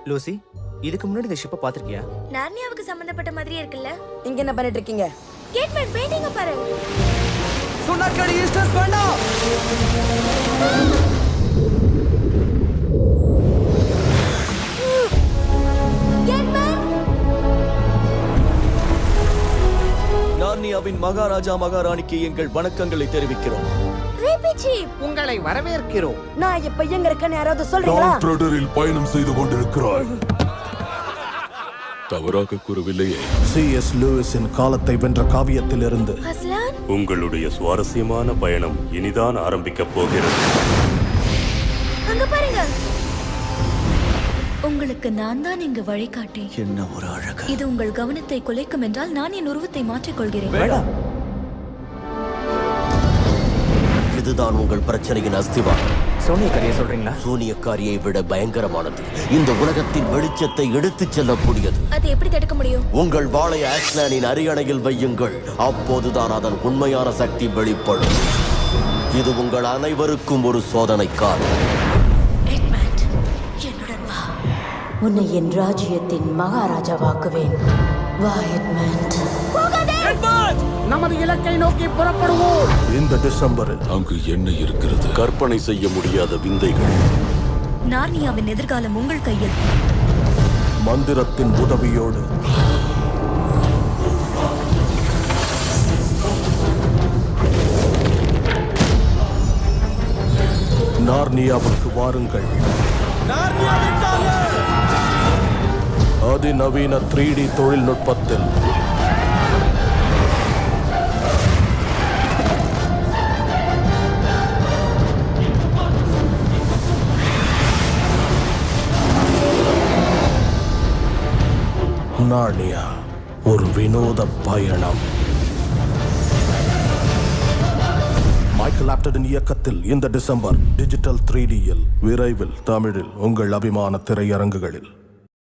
Lucy, இதுக்கு முன்னாடி இந்த ஷிப்பை பாத்திருக்கியா? நார்னியாவுக்கு சம்பந்தப்பட்ட மாதிரியே இருக்குல்ல? இங்க என்ன பண்ணிட்டு இருக்கீங்க? கேட்மேன் பெயிண்டிங்க பாரு. சுனாக்கடி ஈஸ்டர்ஸ் வேண்டாம். கேட்மேன், நார்னியாவின் மகாராஜா மகாராணிக்கு எங்கள் வணக்கங்களை தெரிவிக்கிறோம். ரேபிச்சி, உங்களை வரவேற்கிறோம். நான் இப்ப எங்க இருக்கேன்னு யாராவது சொல்றீங்களா? த்ரெடரில் பயணம் செய்து கொண்டிருக்கிறாய். தவறாக கூறவில்லையே. C.S. லூயிஸின் காலத்தை வென்ற காவியத்திலிருந்து. அஸ்லான், உங்களுடைய சுவாரஸ்யமான பயணம் இனிதான் ஆரம்பிக்கப் போகிறது. அங்க பாருங்க. உங்களுக்கு நான் தான் இங்கு வழிகாட்டி. என்ன ஒரு அழகு. இது உங்கள் கவனத்தை குலைக்கும் என்றால் நான் என் உருவத்தை மாற்றிக் கொள்கிறேன். வேண்டாம். இதுதான் உங்கள் பிரச்சனையின் அஸ்திவாரம். சோனியக்காரியை சொல்றீங்களா? சூனியக்காரியை விட பயங்கரமானது. இந்த உலகத்தின் வெளிச்சத்தை எடுத்துச் செல்லக்கூடியது. அதை எப்படி தடுக்க முடியும்? உங்கள் வாளை ஆஸ்லானின் அரியணையில் வையுங்கள். அப்போதுதான் அதன் உண்மையான சக்தி வெளிப்படும். இது உங்கள் அனைவருக்கும் ஒரு சோதனை காலம். எட்மண்ட், என்னுடன் வா. உன்னை என் ராஜ்யத்தின் மகாராஜாவாக்குவேன். வா எட்மண்ட். நமது இலக்கை நோக்கி புறப்படுவோம். இந்த டிசம்பரில் அங்கு என்ன இருக்கிறது? கற்பனை செய்ய முடியாத விந்தைகள். நார்னியாவின் எதிர்காலம் உங்கள் கையில். மந்திரத்தின் உதவியோடு நார்னியாவுக்கு வாருங்கள். அதிநவீன 3D தொழில்நுட்பத்தில் நார்னியா ஒரு வினோத பயணம். மைக்கேல் ஆப்டனின் இயக்கத்தில் இந்த டிசம்பர் டிஜிட்டல் 3Dயில் விரைவில் தமிழில் உங்கள் அபிமான திரையரங்குகளில்.